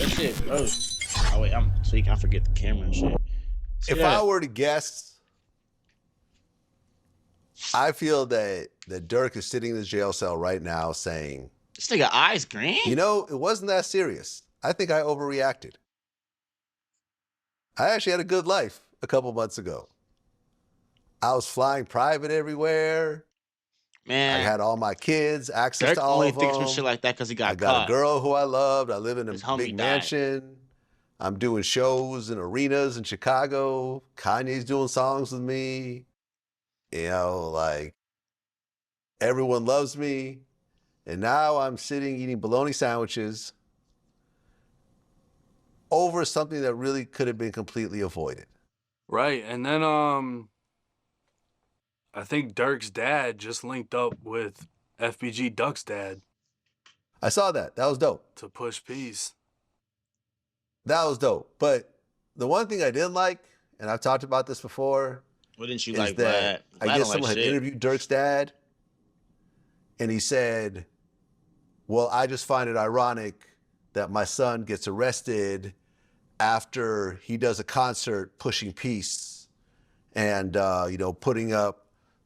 that shit, bro. Oh wait, I'm tweaking. I forget the camera and shit. See If that? I were to guess, I feel that Dirk is sitting in the jail cell right now saying, This nigga eyes green. you know, it wasn't that serious. I think I overreacted. I actually had a good life a couple months ago. I was flying private everywhere. Man, I had all my kids, access Dirk to all only of thinks them. some shit like that because he got I got caught. a girl who I loved. I live in a His homie big died. mansion. I'm doing shows in arenas in Chicago. Kanye's doing songs with me. You know, like, everyone loves me. And now I'm sitting eating bologna sandwiches over something that really could have been completely avoided. Right. And then I think Dirk's dad just linked up with FBG Duck's dad I saw that. That was dope. to push peace. That was dope. But the one thing I didn't like, and I've talked about this before, What didn't you is like, that Vlad? I Vlad guess don't like someone had shit. interviewed Dirk's dad, and he said, well, I just find it ironic that my son gets arrested after he does a concert pushing peace and, you know, putting up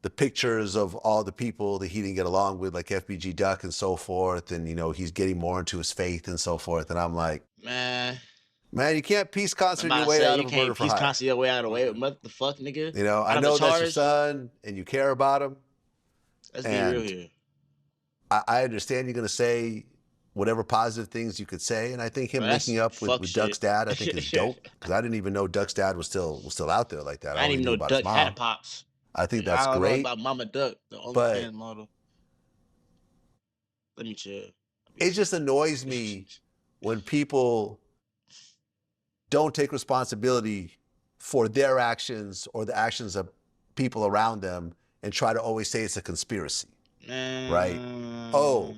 the pictures of all the people that he didn't get along with, like FBG Duck and so forth. And, you know, he's getting more into his faith and so forth. And I'm like, Man, man, you can't peace concert I'm your about to way say, out you of a murder can't for peace hire. concert your way out of the way. What the fuck, nigga? You know, I Out of know the that's your charge? son and you care about him. Let's be real and here. I understand you're going to say whatever positive things you could say. And I think him Bro, that's linking up fuck with shit. Duck's dad, I think is dope. Because I didn't even know Duck's dad was still out there like that. I didn't even only knew know about his Duck mom. had pops. I think that's I don't great. know about Mama Duck, the But- OnlyFans model. Let me chill. It just annoys me when people don't take responsibility for their actions or the actions of people around them and try to always say it's a conspiracy. Man, Right. Oh,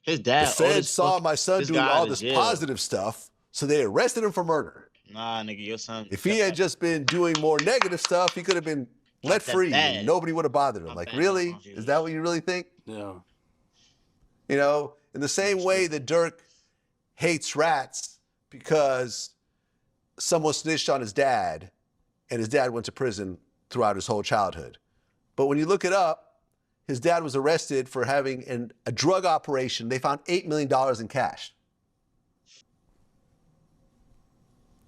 his The dad. Feds saw my son this doing guy all out of this jail. positive stuff, so they arrested him for murder. Nah, nigga, your son. If he had just been doing more negative stuff, he could have been let that free bad. and nobody would have bothered him. Not Like, bad, really? no, Jesus. Is that what you really think? Yeah. You know, in the same way that Dirk hates rats because someone snitched on his dad and his dad went to prison throughout his whole childhood. But when you look it up, his dad was arrested for having a drug operation. They found $8 million in cash.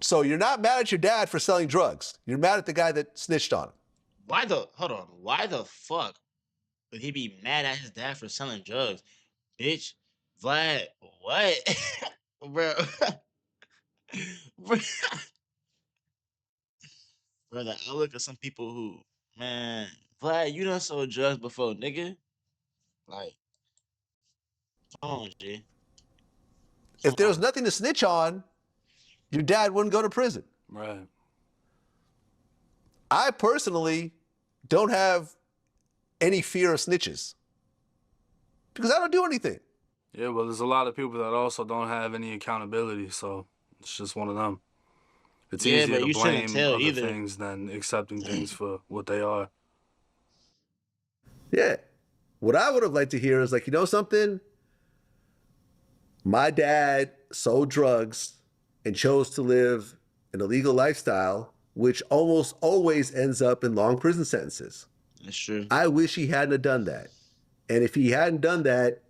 So you're not mad at your dad for selling drugs. You're mad at the guy that snitched on him. Why the fuck would he be mad at his dad for selling drugs? Bitch, Vlad, what? Bro. Bro. Brother, I look at some people who, man, Vlad, you done sold drugs before, nigga. Like, come on, G. If there was nothing to snitch on, your dad wouldn't go to prison. Right. I personally don't have any fear of snitches because I don't do anything. Yeah, well, there's a lot of people that also don't have any accountability, so it's just one of them. It's Yeah, easier but to you shouldn't blame tell other either. things than accepting things for what they are. Yeah. What I would have liked to hear is like, you know something? My dad sold drugs and chose to live an illegal lifestyle, which almost always ends up in long prison sentences. That's true. I wish he hadn't have done that. And if he hadn't done that,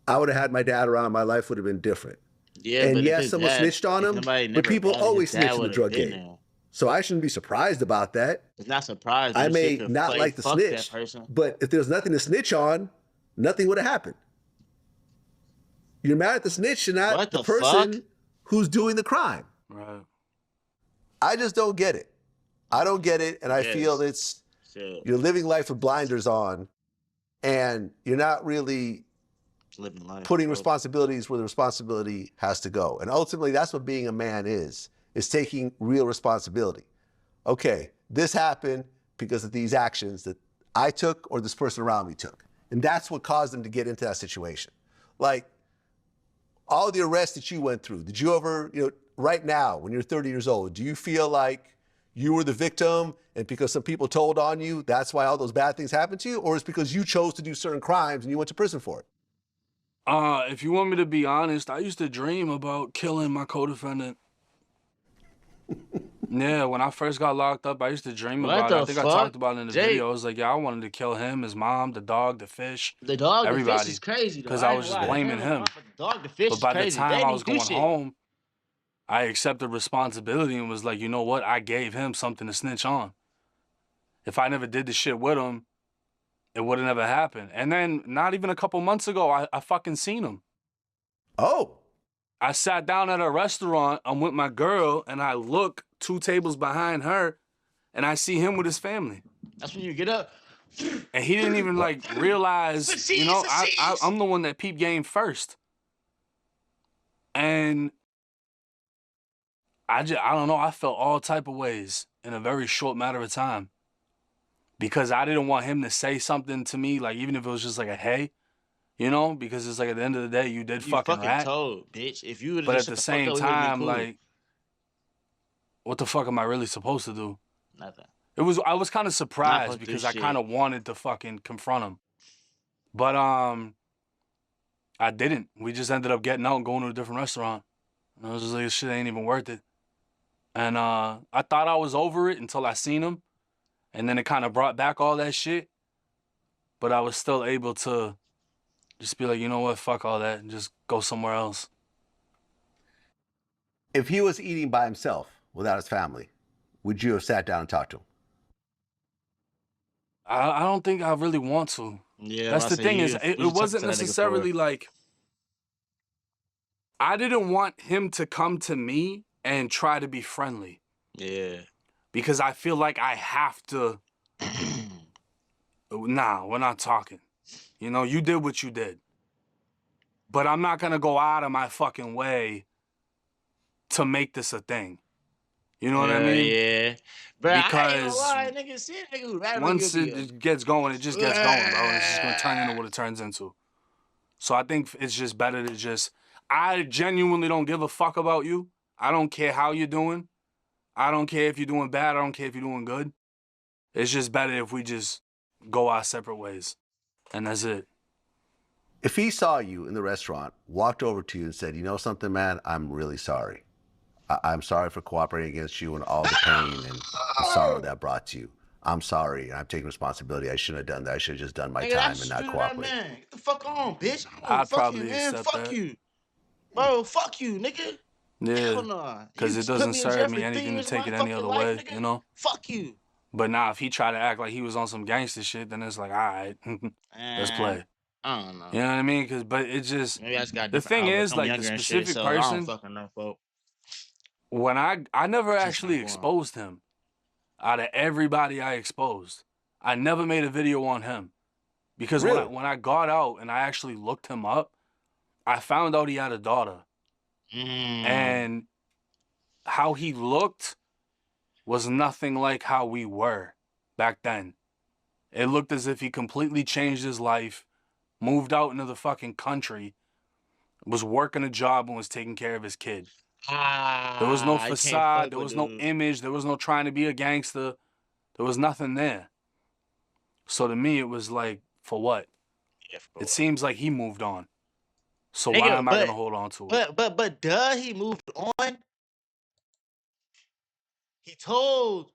I would have had my dad around. My life would have been different. Yeah, And but yes, if his someone dad- snitched on if him, nobody but never people brought his always dad snitch in the would've drug been game. there. So I shouldn't be surprised about that. It's not surprising. I This may shit could not play like the fuck snitch, that person. but if there's nothing to snitch on, nothing would have happened. You're mad at the snitch and not What the the person fuck? who's doing the crime. Right. I just don't get it. I don't get it, and I Yes. feel it's Shit. you're living life with blinders on, and you're not really Living life. putting bro. responsibilities where the responsibility has to go. And ultimately, that's what being a man is taking real responsibility. Okay, this happened because of these actions that I took or this person around me took. And that's what caused them to get into that situation. Like, all the arrests that you went through, did you ever, right now, when you're 30 years old, do you feel like you were the victim and because some people told on you, that's why all those bad things happened to you? Or it's because you chose to do certain crimes and you went to prison for it? If you want me to be honest, I used to dream about killing my co-defendant. Yeah, when I first got locked up, I used to dream What about it. I the think I fuck? talked about it in the Jake, video. I was like, yeah, I wanted to kill him, his mom, the dog, the fish, the dog, the fish is everybody, crazy though. because I I ain't was gonna just lie. blaming Him and him. the dog, the fish But is by the crazy. time They I didn't was even do going shit. home, I accepted responsibility and was like, you know what? I gave him something to snitch on. If I never did the shit with him, it would have never happened. And then not even a couple months ago, I fucking seen him. Oh, I sat down at a restaurant. I'm with my girl, and I look 2 tables behind her, and I see him with his family. That's when you get up. And he didn't even like realize, you know, Succeeds. I'm the one that peep game first. And I don't know, I felt all type of ways in a very short matter of time. Because I didn't want him to say something to me, like even if it was just like a hey, you know, because it's like at the end of the day, you did You fucking fucking rat. told, bitch. If you would have But just at shut the the fuck same up, we would have been time, cool. like, what the fuck am I really supposed to do? Nothing. I was kind of Not surprised put because this I shit. kind of wanted to fucking confront him. But I didn't. We just ended up getting out and going to a different restaurant. And I was just like, this shit ain't even worth it. And I thought I was over it until I seen him. And then it kind of brought back all that shit. But I was still able to just be like, you know what, fuck all that and just go somewhere else. if he was eating by himself without his family, would you have sat down and talked to him? I don't think I really want to. Yeah, That's I the say thing you. is, You it just talk wasn't to that nigga necessarily for. like, I didn't want him to come to me and try to be friendly. Yeah. Because I feel like I have to, nah, we're not talking. You know, you did what you did. But I'm not gonna go out of my fucking way to make this a thing. You know what I mean? Yeah. Bro, I ain't gonna Because lie, nigga. See a nigga who ratted on you once be it gets going, it just gets going, bro. And it's just gonna turn into what it turns into. So I think it's just better to just, I genuinely don't give a fuck about you. I don't care how you're doing. I don't care if you're doing bad. I don't care if you're doing good. It's just better if we just go our separate ways. And that's it. If he saw you in the restaurant, walked over to you and said, you know something, man, I'm really sorry. I'm sorry for cooperating against you and all the pain and the sorrow that brought to you. I'm sorry. I'm taking responsibility. I shouldn't have done that. I should have just done my nigga, time that's and not stupid, that cooperate. man. Get the fuck on, bitch. I don't I'd fucking probably man. accept Fuck that. you, bro. Fuck you, nigga. Yeah. Hell nah. Because You it put doesn't me in jail serve for me 3 anything to years of take my it any fucking other life, way, nigga. you know? Fuck you. But nah, if he tried to act like he was on some gangster shit, then it's like, all right, let's play. I don't know. You know what I mean? But it just, Maybe I just got a the different thing outlook. is, I'm like, the younger and shit, specific so I don't person, fucking know, folks. when I never Teach actually my boy. exposed him. Out of everybody I exposed, I never made a video on him. Because Really? when I got out and I actually looked him up, I found out he had a daughter. And how he looked was nothing like how we were back then. It looked as if he completely changed his life, moved out into the fucking country, was working a job and was taking care of his kid. There was no I can't fuck facade, there with was no dude. image, there was no trying to be a gangster. There was nothing there. So to me, it was like, for what? Yeah, It seems like he moved on. So why nigga, am I gonna hold on to it? but duh, he moved on. He told